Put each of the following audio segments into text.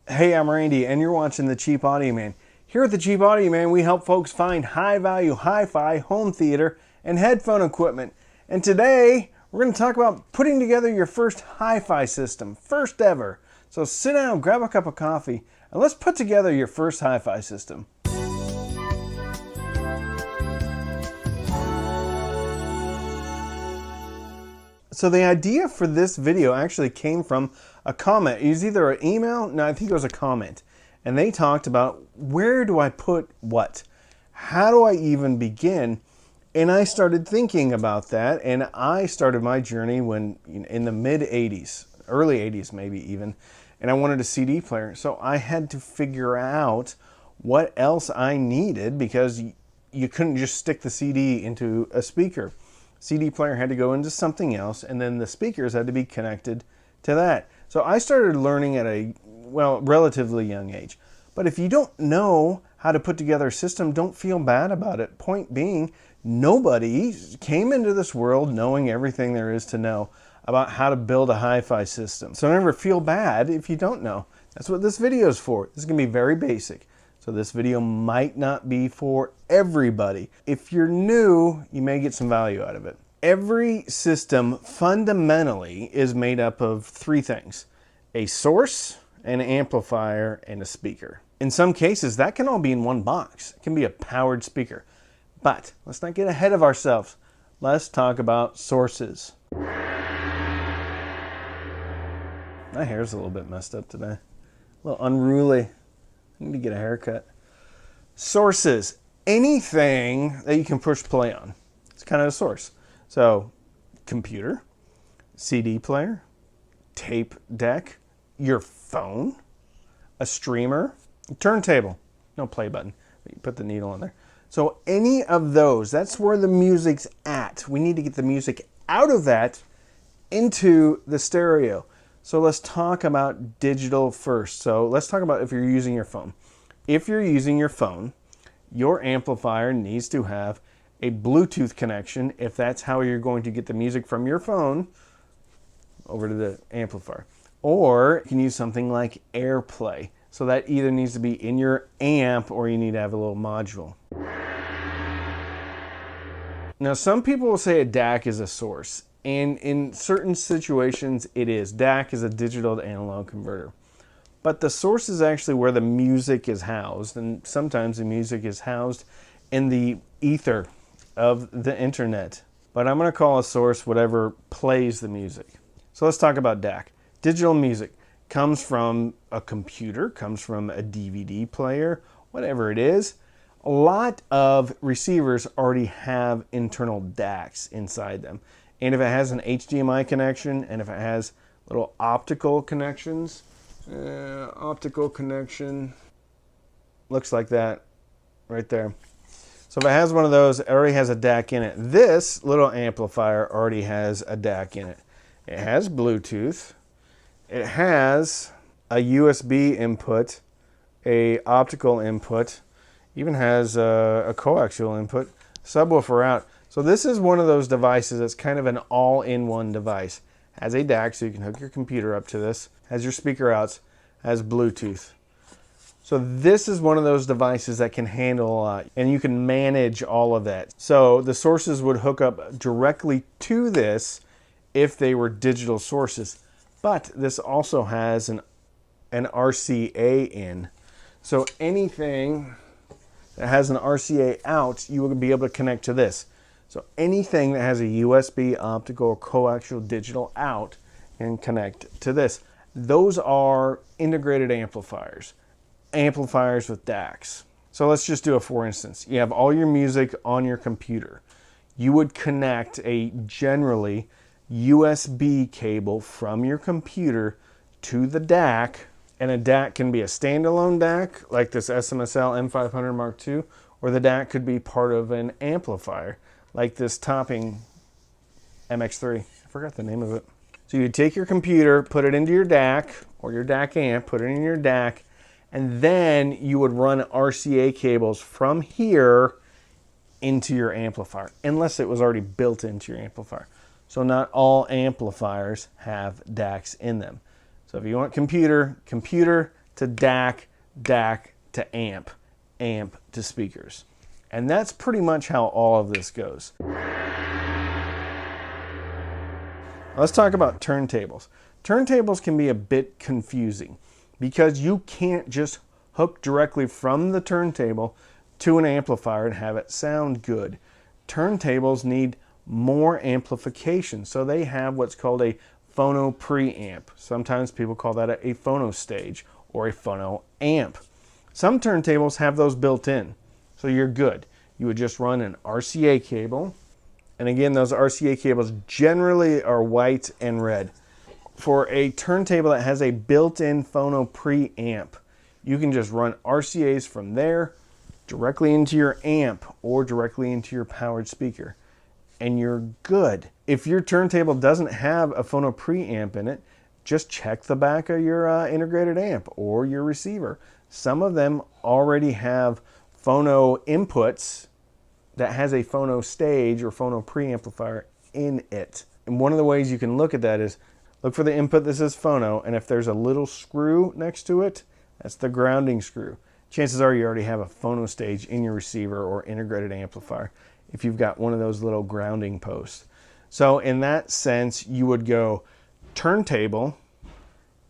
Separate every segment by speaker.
Speaker 1: Hey, I'm Randy, and you're watching The Cheap Audio Man. Here at The Cheap Audio Man, we help folks find high-value hi-fi, home theater, and headphone equipment. And today, we're going to talk about putting together your first hi-fi system, first ever. So sit down, grab a cup of coffee, and let's put together your first hi-fi system. So the idea for this video actually came from a comment. It was either an email, no, I think it was a comment. And they talked about, where do I put what? How do I even begin? And I started thinking about that, and I started my journey when in the mid 80s, early 80s maybe even, and I wanted a CD player. So I had to figure out what else I needed, because you couldn't just stick the CD into a speaker. CD player had to go into something else, and then the speakers had to be connected to that. So I started learning at a, well, relatively young age. But if you don't know how to put together a system, don't feel bad about it. Point being, nobody came into this world knowing everything there is to know about how to build a hi-fi system. So never feel bad if you don't know. That's what this video is for. This is going to be very basic. So this video might not be for everybody. If you're new, you may get some value out of it. Every system fundamentally is made up of three things: a source, an amplifier, and a speaker. In some cases, that can all be in one box. It can be a powered speaker. But let's not get ahead of ourselves. Let's talk about sources. My hair's a little bit messed up today. A little unruly. I need to get a haircut. Sources. Anything that you can push play on. It's kind of a source. So, computer, CD player, tape deck, your phone, a streamer, a turntable. No play button, but you put the needle in there. So any of those, that's where the music's at. We need to get the music out of that into the stereo. So let's talk about digital first. So let's talk about if you're using your phone. If you're using your phone, your amplifier needs to have a Bluetooth connection, if that's how you're going to get the music from your phone over to the amplifier. Or you can use something like AirPlay. So that either needs to be in your amp, or you need to have a little module. Now, some people will say a DAC is a source. And in certain situations, it is. DAC is a digital to analog converter. But the source is actually where the music is housed. And sometimes the music is housed in the ether of the internet. But I'm going to call a source whatever plays the music. So let's talk about DAC. Digital music comes from a computer, comes from a DVD player, whatever it is. A lot of receivers already have internal DACs inside them. And if it has an HDMI connection, and if it has little optical connections, optical connection, looks like that right there. So if it has one of those, it already has a DAC in it. This little amplifier already has a DAC in it. It has Bluetooth. It has a USB input, a optical input, even has a coaxial input, subwoofer out. So this is one of those devices that's kind of an all-in-one device. Has a DAC, so you can hook your computer up to this. Has your speaker outs. Has Bluetooth. So this is one of those devices that can handle a lot, and you can manage all of that. So the sources would hook up directly to this if they were digital sources. But this also has an RCA in. So anything that has an RCA out, you will be able to connect to this. So anything that has a USB, optical, coaxial, digital out can connect to this. Those are integrated amplifiers. Amplifiers with DACs. So let's just do a for instance. You have all your music on your computer. You would connect a generally USB cable from your computer to the DAC, and a DAC can be a standalone DAC like this SMSL M500 Mark II, or the DAC could be part of an amplifier like this Topping MX3. I forgot the name of it. So you take your computer, put it into your DAC or your DAC amp, put it in your DAC, and then you would run RCA cables from here into your amplifier, unless it was already built into your amplifier. So not all amplifiers have DACs in them. So if you want computer, to DAC, DAC to amp, amp to speakers. And that's pretty much how all of this goes. Let's talk about turntables. Turntables can be a bit confusing because you can't just hook directly from the turntable to an amplifier and have it sound good. Turntables need more amplification, so they have what's called a phono preamp. Sometimes people call that a phono stage or a phono amp. Some turntables have those built in, so you're good. You would just run an RCA cable, and again, those RCA cables generally are white and red. For a turntable that has a built-in phono preamp, you can just run RCAs from there directly into your amp or directly into your powered speaker, and you're good. If your turntable doesn't have a phono preamp in it, just check the back of your integrated amp or your receiver. Some of them already have phono inputs that has a phono stage or phono preamplifier in it. And one of the ways you can look at that is look for the input that says phono, and if there's a little screw next to it, that's the grounding screw. Chances are you already have a phono stage in your receiver or integrated amplifier if you've got one of those little grounding posts. So in that sense, you would go turntable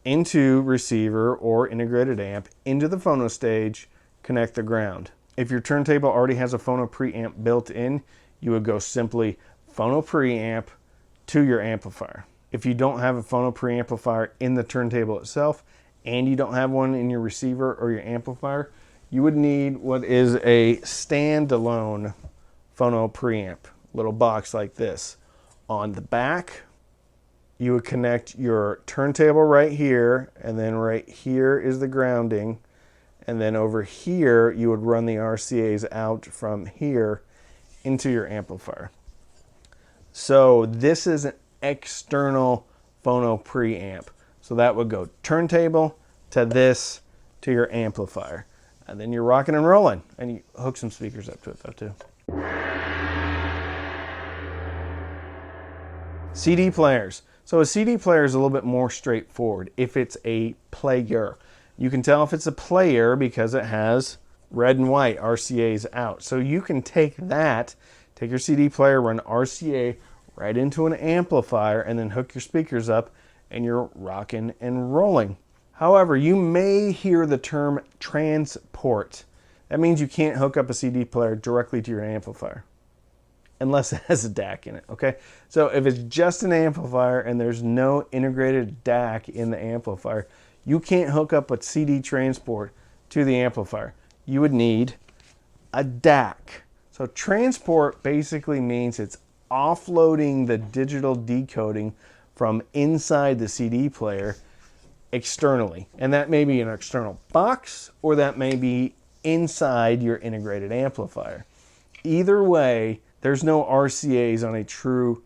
Speaker 1: into receiver or integrated amp into the phono stage, connect the ground. If your turntable already has a phono preamp built in, you would go simply phono preamp to your amplifier. If you don't have a phono preamplifier in the turntable itself and you don't have one in your receiver or your amplifier, you would need what is a standalone phono preamp, little box like this. On the back, you would connect your turntable right here, and then right here is the grounding, and then over here you would run the RCAs out from here into your amplifier. So this is an external phono preamp. So that would go turntable to this to your amplifier. And then you're rocking and rolling. And you hook some speakers up to it though too. CD players. So a CD player is a little bit more straightforward if it's a player. You can tell if it's a player because it has red and white RCAs out. So you can take that, take your CD player, run RCA right into an amplifier, and then hook your speakers up, and you're rocking and rolling. However, you may hear the term transport. That means you can't hook up a CD player directly to your amplifier unless it has a DAC in it, okay? So if it's just an amplifier and there's no integrated DAC in the amplifier, you can't hook up a CD transport to the amplifier. You would need a DAC. So transport basically means it's offloading the digital decoding from inside the CD player externally. And that may be an external box, or that may be inside your integrated amplifier. Either way, there's no RCAs on a true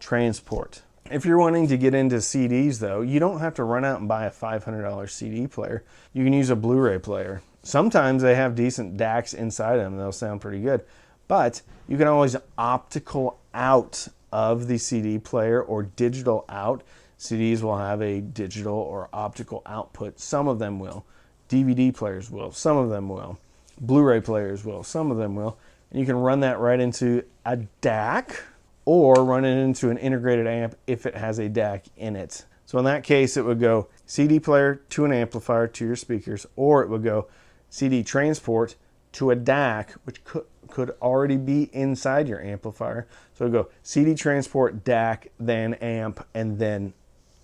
Speaker 1: transport. If you're wanting to get into CDs though, you don't have to run out and buy a $500 CD player. You can use a Blu-ray player. Sometimes they have decent DACs inside them and they'll sound pretty good. But you can always optical out of the CD player or digital out. CDs will have a digital or optical output. Some of them will. DVD players will. Some of them will. Blu-ray players will. Some of them will. And you can run that right into a DAC or run it into an integrated amp if it has a DAC in it. So in that case, it would go CD player to an amplifier to your speakers, or it would go CD transport to a DAC, which could already be inside your amplifier. So it would go CD transport, DAC, then amp, and then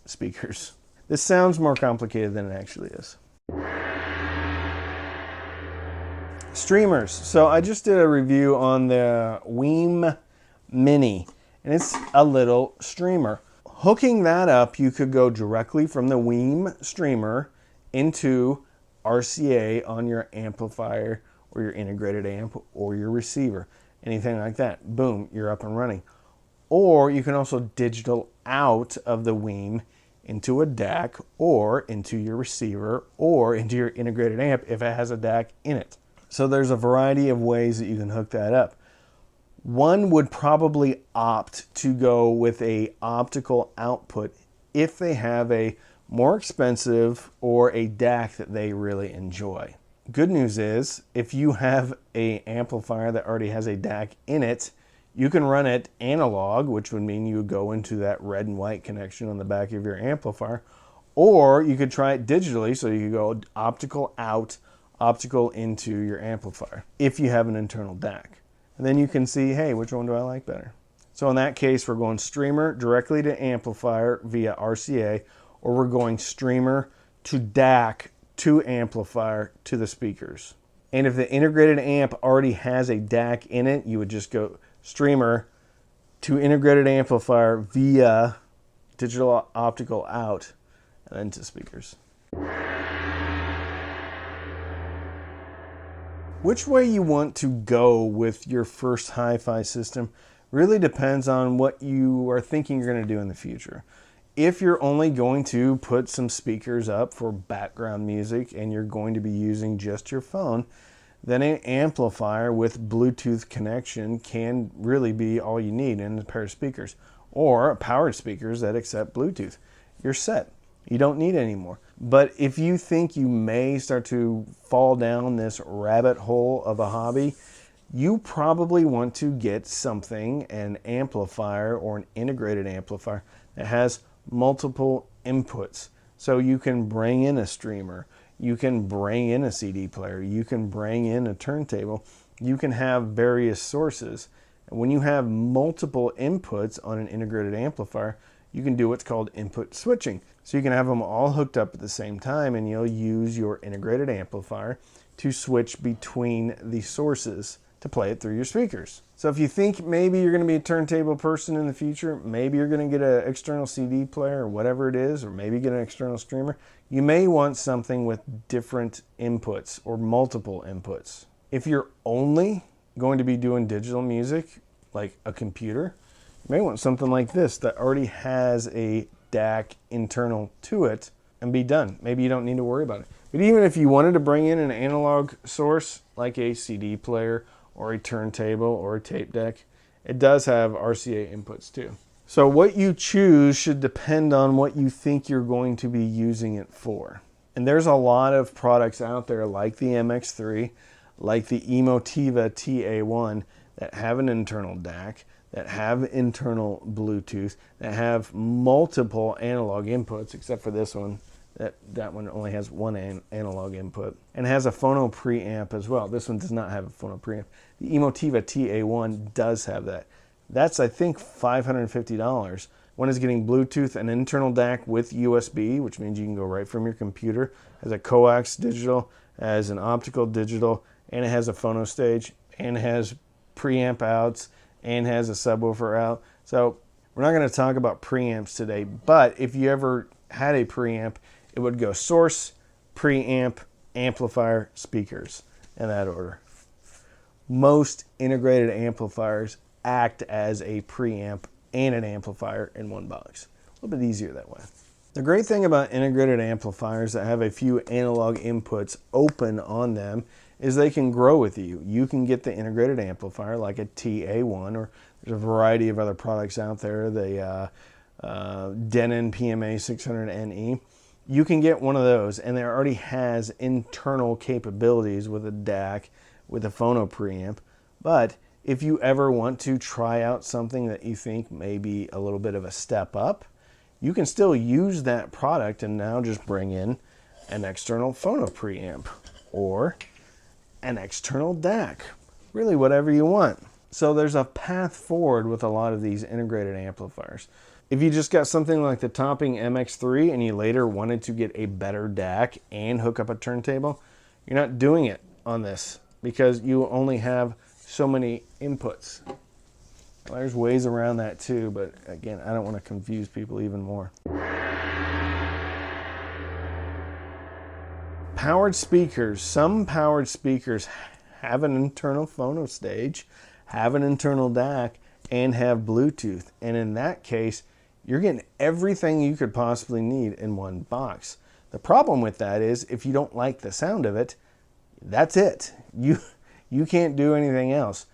Speaker 1: speakers. This sounds more complicated than it actually is. Streamers. So I just did a review on the Weem Mini, and it's a little streamer. Hooking that up, you could go directly from the Weem streamer into RCA on your amplifier or your integrated amp or your receiver, anything like that. Boom, you're up and running. Or you can also digital out of the Weem into a DAC or into your receiver or into your integrated amp if it has a DAC in it. So there's a variety of ways that you can hook that up. One would probably opt to go with a optical output if they have a more expensive, or a DAC that they really enjoy. Good news is, if you have an amplifier that already has a DAC in it, you can run it analog, which would mean you would go into that red and white connection on the back of your amplifier, or you could try it digitally, so you could go optical out, optical into your amplifier, if you have an internal DAC. And then you can see, hey, which one do I like better? So in that case, we're going streamer directly to amplifier via RCA, or we're going streamer to DAC to amplifier to the speakers. And if the integrated amp already has a DAC in it, you would just go streamer to integrated amplifier via digital optical out and then to speakers. Which way you want to go with your first hi-fi system really depends on what you are thinking you're going to do in the future. If you're only going to put some speakers up for background music and you're going to be using just your phone, then an amplifier with Bluetooth connection can really be all you need in a pair of speakers, or powered speakers that accept Bluetooth. You're set. You don't need any more. But if you think you may start to fall down this rabbit hole of a hobby, you probably want to get something, an amplifier or an integrated amplifier that has multiple inputs. So you can bring in a streamer, you can bring in a CD player, you can bring in a turntable, you can have various sources. And when you have multiple inputs on an integrated amplifier, you can do what's called input switching. So you can have them all hooked up at the same time, and you'll use your integrated amplifier to switch between the sources to play it through your speakers. So if you think maybe you're going to be a turntable person in the future, maybe you're going to get an external CD player or whatever it is, or maybe get an external streamer, you may want something with different inputs or multiple inputs. If you're only going to be doing digital music, like a computer, you may want something like this that already has a DAC internal to it and be done. Maybe you don't need to worry about it. But even if you wanted to bring in an analog source like a CD player or a turntable or a tape deck, it does have RCA inputs too. So what you choose should depend on what you think you're going to be using it for. And there's a lot of products out there like the MX3, like the Emotiva TA1 that have an internal DAC, that have internal Bluetooth, that have multiple analog inputs, except for this one. That one only has one analog input, and has a phono preamp as well. This one does not have a phono preamp. The Emotiva TA1 does have that. That's, I think, $550. One is getting Bluetooth, an internal DAC with USB, which means you can go right from your computer. Has a coax digital, has an optical digital, and it has a phono stage, and it has preamp outs, and has a subwoofer out. So we're not going to talk about preamps today, but if you ever had a preamp, it would go source, preamp, amplifier, speakers, in that order. Most integrated amplifiers act as a preamp and an amplifier in one box. A little bit easier that way. The great thing about integrated amplifiers that have a few analog inputs open on them is they can grow with you. You can get the integrated amplifier like a TA1, or there's a variety of other products out there, the Denon PMA 600NE. You can get one of those, and it already has internal capabilities with a DAC, with a phono preamp. But if you ever want to try out something that you think may be a little bit of a step up, you can still use that product and now just bring in an external phono preamp or an external DAC, really whatever you want. So there's a path forward with a lot of these integrated amplifiers. If you just got something like the topping MX3 and you later wanted to get a better DAC and hook up a turntable, you're not doing it on this because you only have so many inputs. Well, there's ways around that too, but again, I don't want to confuse people even more. Powered speakers. Some powered speakers have an internal phono stage, have an internal DAC, and have Bluetooth. And in that case, you're getting everything you could possibly need in one box. The problem with that is if you don't like the sound of it, that's it. You can't do anything else.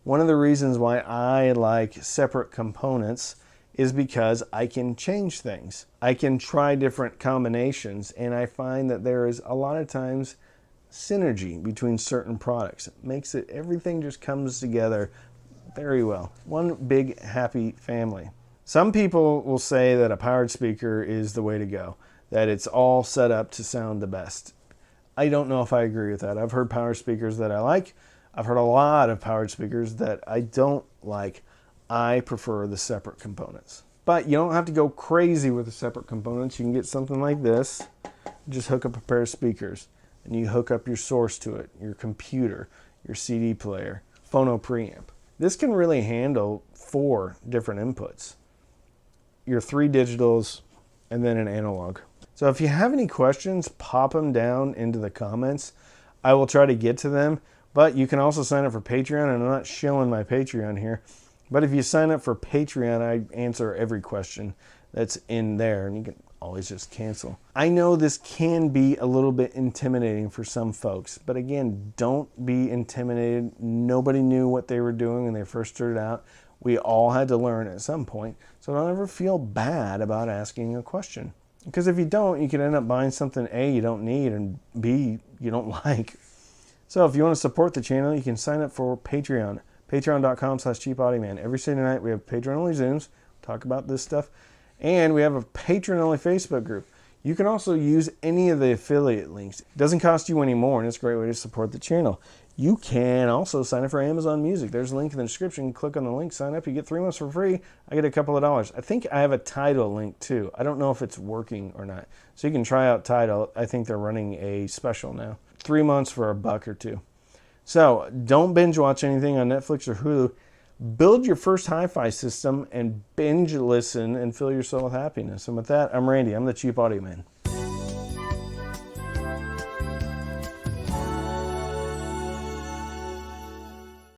Speaker 1: One of the reasons why I like separate components is because I can change things. I can try different combinations, and I find that there is a lot of times synergy between certain products. It makes it, everything just comes together very well. One big happy family. Some people will say that a powered speaker is the way to go, that it's all set up to sound the best. I don't know if I agree with that. I've heard powered speakers that I like. I've heard a lot of powered speakers that I don't like. I prefer the separate components. But you don't have to go crazy with the separate components. You can get something like this. Just hook up a pair of speakers, and you hook up your source to it, your computer, your CD player, phono preamp. This can really handle 4 different inputs. Your 3 digitals, and then an analog. So if you have any questions, pop them down into the comments. I will try to get to them, but you can also sign up for Patreon, and I'm not shilling my Patreon here. But if you sign up for Patreon, I answer every question that's in there, and you can always just cancel. I know this can be a little bit intimidating for some folks, but again, don't be intimidated. Nobody knew what they were doing when they first started out. We all had to learn at some point, so don't ever feel bad about asking a question. Because if you don't, you could end up buying something A, you don't need, and B, you don't like. So if you want to support the channel, you can sign up for Patreon. Patreon.com/cheapaudioman. Every Saturday night we have Patreon-only Zooms, talk about this stuff, and we have a Patreon-only Facebook group. You can also use any of the affiliate links. It doesn't cost you any more, and it's a great way to support the channel. You can also sign up for Amazon Music. There's a link in the description. Click on the link, sign up. You get 3 months for free. I get a couple of dollars. I think I have a Tidal link too. I don't know if it's working or not. So you can try out Tidal. I think they're running a special now. 3 months for $1 or $2. So don't binge watch anything on Netflix or Hulu. Build your first Hi-Fi system and binge listen and fill your soul with happiness. And with that, I'm Randy. I'm the Cheap Audio Man.